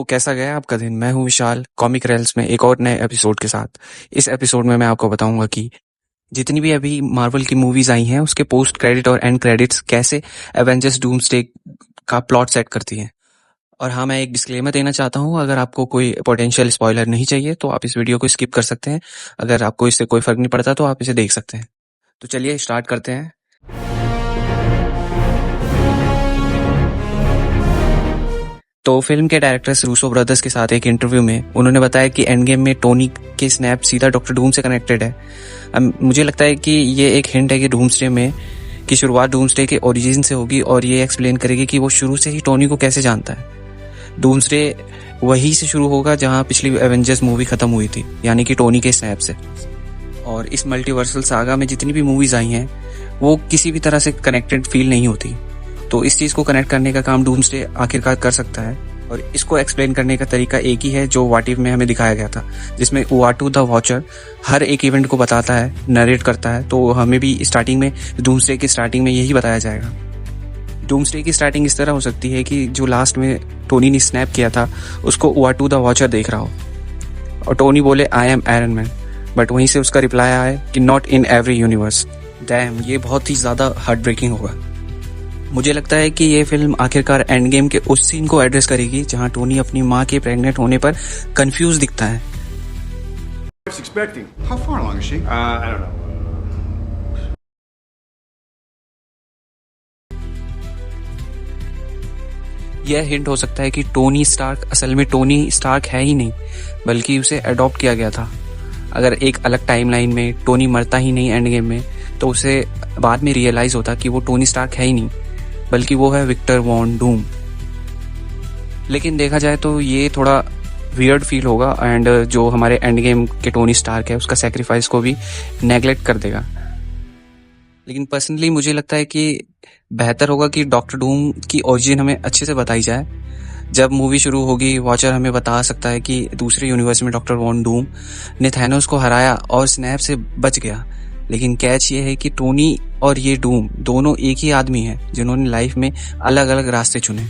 तो कैसा गया आपका दिन? मैं हूं विशाल, कॉमिक रेल्स में एक और नए एपिसोड के साथ। इस एपिसोड में मैं आपको बताऊंगा कि जितनी भी अभी मार्वल की मूवीज आई हैं उसके पोस्ट क्रेडिट और एंड क्रेडिट्स कैसे एवेंजर्स डूम्सडे का प्लॉट सेट करती हैं। और हाँ, मैं एक डिस्क्लेमर देना चाहता हूँ, अगर आपको कोई पोटेंशियल स्पॉइलर नहीं चाहिए तो आप इस वीडियो को स्किप कर सकते हैं। अगर आपको इससे कोई फर्क नहीं पड़ता तो आप इसे देख सकते हैं। तो चलिए स्टार्ट करते हैं। तो फिल्म के डायरेक्टर्स रूसो ब्रदर्स के साथ एक इंटरव्यू में उन्होंने बताया कि एंड गेम में टोनी के स्नैप सीधा डॉक्टर डूम से कनेक्टेड है। मुझे लगता है कि ये एक हिंट है कि डूम्सडे में की शुरुआत डूम्सडे के ओरिजिन से होगी और ये एक्सप्लेन करेगी कि वो शुरू से ही टोनी को कैसे जानता है। डूम्सडे वहीं से शुरू होगा जहां पिछली एवेंजर्स मूवी खत्म हुई थी, यानी कि टोनी के स्नैप से। और इस मल्टीवर्सल सागा में जितनी भी मूवीज आई हैं वो किसी भी तरह से कनेक्टेड फील नहीं होती। तो इस चीज़ को कनेक्ट करने का काम डूम्सडे आखिरकार कर सकता है और इसको एक्सप्लेन करने का तरीका एक ही है जो व्हाट इफ में हमें दिखाया गया था, जिसमें उआटू द वॉचर हर एक इवेंट को बताता है, नरेट करता है। तो हमें भी स्टार्टिंग में डूम्सडे की स्टार्टिंग में यही बताया जाएगा। डूम्सडे की स्टार्टिंग इस तरह हो सकती है कि जो लास्ट में टोनी ने स्नैप किया था उसको उआटू द वॉचर देख रहा हो और टोनी बोले I am Iron man, but वहीं से उसका रिप्लाई आया है कि not in every universe. Dam, ये बहुत ही ज़्यादा हार्ट ब्रेकिंग होगा। मुझे लगता है कि ये फिल्म आखिरकार एंड गेम के उस सीन को एड्रेस करेगी जहां टोनी अपनी मां के प्रेग्नेंट होने पर कंफ्यूज दिखता है। How far along is she? I don't know. यह हिंट हो सकता है कि टोनी स्टार्क असल में टोनी स्टार्क है ही नहीं, बल्कि उसे अडॉप्ट किया गया था। अगर एक अलग टाइमलाइन में टोनी मरता ही नहीं एंड गेम में, तो उसे बाद में रियलाइज होता कि वो टोनी स्टार्क है ही नहीं, बल्कि वो है विक्टर वॉन डूम। लेकिन देखा जाए तो ये थोड़ा वियर्ड फील होगा एंड जो हमारे एंड गेम के टोनी स्टार्क है उसका सेक्रीफाइस को भी नेगलेक्ट कर देगा। लेकिन पर्सनली मुझे लगता है कि बेहतर होगा कि डॉक्टर डूम की ओरिजिन हमें अच्छे से बताई जाए। जब मूवी शुरू होगी वॉचर हमें बता सकता है कि दूसरे यूनिवर्स में डॉक्टर वॉन डूम ने थैनोस को हराया और स्नैप से बच गया। लेकिन कैच ये है कि टोनी और ये डूम दोनों एक ही आदमी हैं जिन्होंने लाइफ में अलग अलग रास्ते चुने।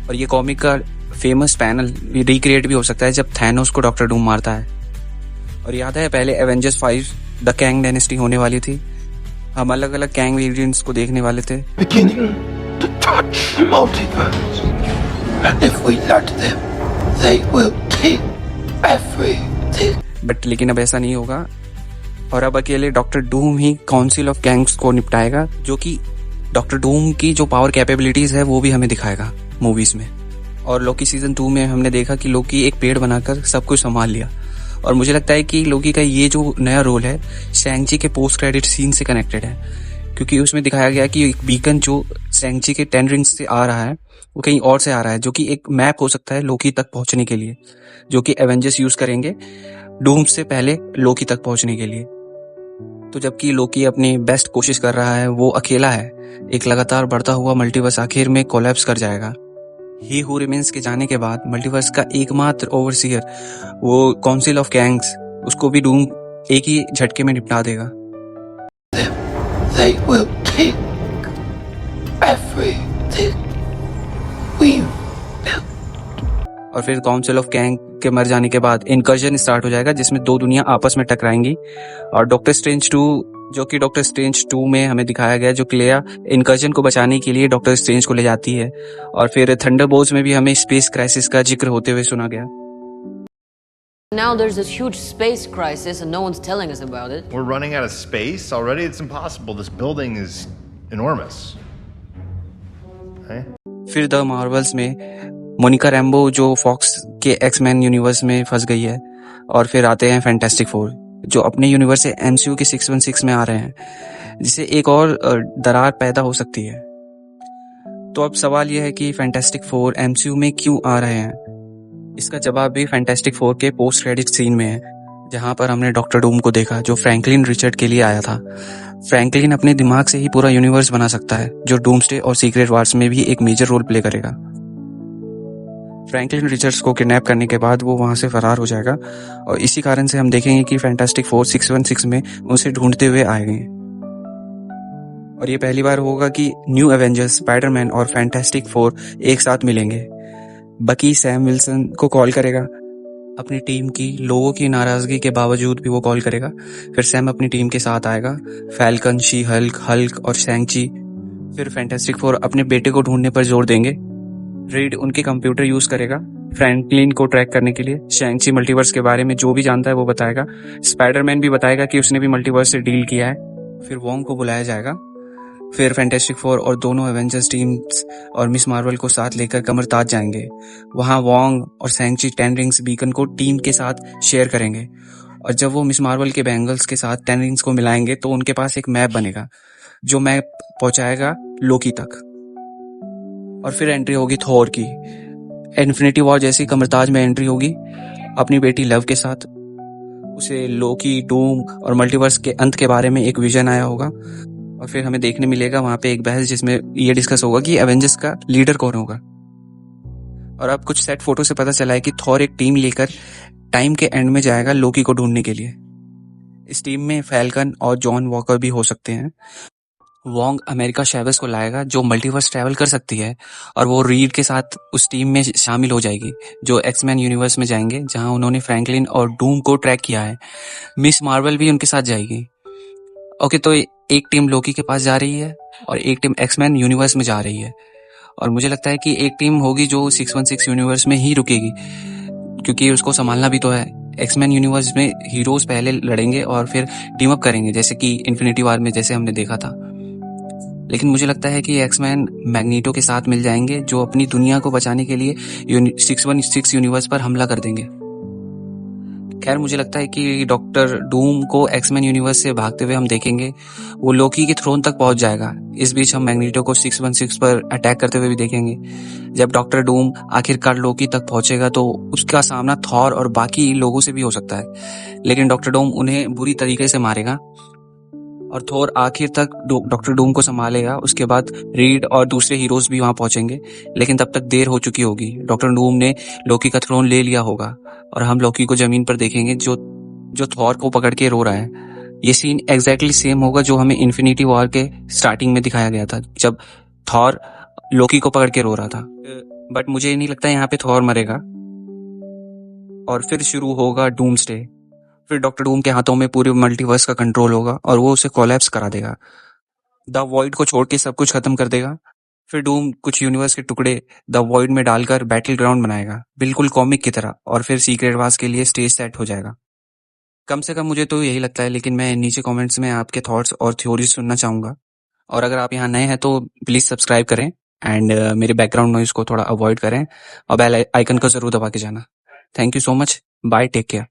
और ये कॉमिक का फेमस पैनल रिक्रिएट भी हो सकता है जब थैनोस को डॉक्टर डूम मारता है। और याद है पहले एवेंजर्स 5 द कैंग डायनेस्टी होने वाली थी, हम अलग अलग कैंग वेरिएंट्स को देखने वाले थे। बट लेकिन अब ऐसा नहीं होगा और अब अकेले doctor Doom he council of gangs को निपटाएगा, जो कि डॉक्टर डूम की जो पावर कैपेबिलिटीज है वो भी हमें दिखाएगा मूवीज में। और लोकी सीजन 2 में हमने देखा कि लोकी एक पेड़ बनाकर सब कुछ संभाल लिया। और मुझे लगता है कि लोकी का ये जो नया रोल है शैंग-ची के पोस्ट क्रेडिट सीन से कनेक्टेड है, क्योंकि उसमें दिखाया गया कि एक बीकन जो शैंग-ची के 10 रिंग्स से आ रहा है वो कहीं और से आ रहा है, जो कि एक मैप हो सकता है लोकी तक पहुंचने के लिए, जो कि एवेंजर्स यूज करेंगे डूम से पहले लोकी तक पहुंचने के लिए। तो जबकि लोकी अपनी बेस्ट कोशिश कर रहा है, वो अकेला है। एक लगातार बढ़ता हुआ मल्टीवर्स आखिर में कोलैप्स कर जाएगा। ही हू रिमेन्स के जाने के बाद मल्टीवर्स का एकमात्र ओवरसीयर वो काउंसिल ऑफ गैंग्स, उसको भी डूम एक ही झटके में निपटा देगा। They will take everything we built. और फिर काउंसिल ऑफ गैंग के मर जाने के बाद इनकर्जन स्टार्ट हो जाएगा जिसमें दो दुनिया आपस में टकराएंगी। और डॉक्टर स्ट्रेंज 2, जो कि डॉक्टर स्ट्रेंज 2 में हमें दिखाया गया, जो क्लेया इनकर्जन को बचाने के लिए डॉक्टर स्ट्रेंज को ले जाती है। और फिर थंडरबोल्ट्स में भी हमें स्पेस क्राइसिस का जिक्र होते हुए सुना गया। Now there's this huge space crisis and no one's telling us about it. We're running out of space already? It's impossible. This building is enormous. Hey? फिर द मार्वल्स में मोनिका रैम्बो जो fox के एक्समैन यूनिवर्स में फंस गई है। और फिर आते हैं फैंटास्टिक फोर जो अपने यूनिवर्स से एमसीयू के 616 में आ रहे हैं, जिससे एक और दरार पैदा हो सकती है। तो अब सवाल यह है कि फैंटास्टिक फोर एमसीयू में क्यों आ रहे हैं? इसका जवाब भी फैंटास्टिक फोर के पोस्ट क्रेडिट सीन में है, जहां पर हमने डॉक्टर डूम को देखा जो फ्रैंकलिन रिचर्ड के लिए आया था। फ्रैंकलिन अपने दिमाग से ही पूरा यूनिवर्स बना सकता है, जो डूम्सडे और सीक्रेट वार्स में भी एक मेजर रोल प्ले करेगा। फ्रैंकलिन रिचर्ड्स को किडनैप करने के बाद वो वहां से फरार हो जाएगा और इसी कारण से हम देखेंगे कि फैंटास्टिक फोर 616 में उसे ढूंढते हुए आएंगे। और ये पहली बार होगा कि न्यू एवेंजर्स, स्पाइडरमैन और फैंटास्टिक फोर एक साथ मिलेंगे। बकी सैम विल्सन को कॉल करेगा। अपनी टीम की लोगों की नाराजगी के बावजूद भी वो कॉल करेगा। फिर सैम अपनी टीम के साथ आएगा, फैल्कन, शी हल्क, हल्क और शैंग-ची। फिर फैंटास्टिक फोर अपने बेटे को ढूंढने पर जोर देंगे। रीड उनके कंप्यूटर यूज करेगा फ्रैंकलिन को ट्रैक करने के लिए। शैंग-ची मल्टीवर्स के बारे में जो भी जानता है वो बताएगा। स्पाइडरमैन भी बताएगा कि उसने भी मल्टीवर्स से डील किया है। फिर वोंग को बुलाया जाएगा। फिर फैंटास्टिक फोर और दोनों एवेंजर्स टीम्स और मिस मार्वल को साथ लेकर कमरताज जाएंगे। वहां वोंग और शैंग-ची 10 रिंग्स बीकन को टीम के साथ शेयर करेंगे, और जब वो मिस मार्वल के बैंगल्स के साथ 10 रिंग्स को मिलाएंगे तो उनके पास एक मैप बनेगा, जो मैप पहुंचाएगा लोकी तक। और फिर एंट्री होगी थॉर की। इन्फिनिटी वॉर जैसी कमरताज में एंट्री होगी अपनी बेटी लव के साथ। उसे लोकी, डूम और मल्टीवर्स के अंत के बारे में एक विजन आया होगा, और फिर हमें देखने मिलेगा वहां पे एक बहस जिसमें ये डिस्कस होगा कि एवेंजर्स का लीडर कौन होगा। और अब कुछ सेट फोटो से पता चला है कि थॉर एक टीम लेकर टाइम के एंड में जाएगा लोकी को ढूंढने के लिए। इस टीम में फैल्कन और जॉन वॉकर भी हो सकते हैं। वोंग अमेरिका शेवेस को लाएगा जो मल्टीवर्स ट्रैवल कर सकती है, और वो रीड के साथ उस टीम में शामिल हो जाएगी जो एक्समैन यूनिवर्स में जाएंगे, जहां उन्होंने फ्रैंकलिन और डूम को ट्रैक किया है। मिस मार्वल भी उनके साथ जाएगी। ओके, तो एक टीम लोकी के पास जा रही है और एक टीम एक्समैन यूनिवर्स में जा रही है, और मुझे लगता है कि एक टीम होगी जो 616 यूनिवर्स में ही रुकेगी, क्योंकि उसको संभालना भी तो है। एक्समैन यूनिवर्स में हीरोज पहले लड़ेंगे और फिर टीम अप करेंगे, जैसे कि इन्फिनिटी वॉर में जैसे हमने देखा था। लेकिन मुझे लगता है कि एक्समैन मैग्नीटो के साथ मिल जाएंगे, जो अपनी दुनिया को बचाने के लिए 616 यूनिवर्स पर हमला कर देंगे। खैर, मुझे लगता है कि डॉक्टर डूम को एक्समैन यूनिवर्स से भागते हुए हम देखेंगे। वो लोकी के थ्रोन तक पहुंच जाएगा। इस बीच हम मैग्नीटो को 616 पर अटैक करते हुए भी देखेंगे। जब डॉक्टर डूम आखिरकार लोकी तक पहुंचेगा तो उसका सामना थॉर और बाकी लोगों से भी हो सकता है, लेकिन डॉक्टर डूम उन्हें बुरी तरीके से मारेगा और थोर आखिर तक डॉक्टर डूम को संभालेगा। उसके बाद रीड और दूसरे हीरोज भी वहां पहुंचेंगे, लेकिन तब तक देर हो चुकी होगी। डॉक्टर डूम ने लोकी का थ्रोन ले लिया होगा और हम लोकी को जमीन पर देखेंगे जो थॉर को पकड़ के रो रहा है। ये सीन एग्जैक्टली सेम होगा जो हमें इन्फिनिटी वॉर के स्टार्टिंग में दिखाया गया था, जब थॉर लोकी को पकड़ के रो रहा था। बट मुझे नहीं लगता यहाँ पे थॉर मरेगा। और फिर शुरू होगा डूम्सडे। फिर डॉक्टर डूम के हाथों में पूरे मल्टीवर्स का कंट्रोल होगा और वो उसे कोलैप्स करा देगा। द वॉइड को छोड़ के सब कुछ खत्म कर देगा। फिर डूम कुछ यूनिवर्स के टुकड़े द वॉइड में डालकर बैटल ग्राउंड बनाएगा, बिल्कुल कॉमिक की तरह, और फिर सीक्रेट वार्स के लिए स्टेज सेट हो जाएगा। कम से कम मुझे तो यही लगता है, लेकिन मैं नीचे कमेंट्स में आपके थॉट्स और थ्योरीज सुनना चाहूंगा। और अगर आप यहाँ नए हैं तो प्लीज सब्सक्राइब करें एंड मेरे बैकग्राउंड नॉइज को थोड़ा अवॉइड करें और बेल आइकन को जरूर दबा के जाना। Thank you so much. Bye, take care.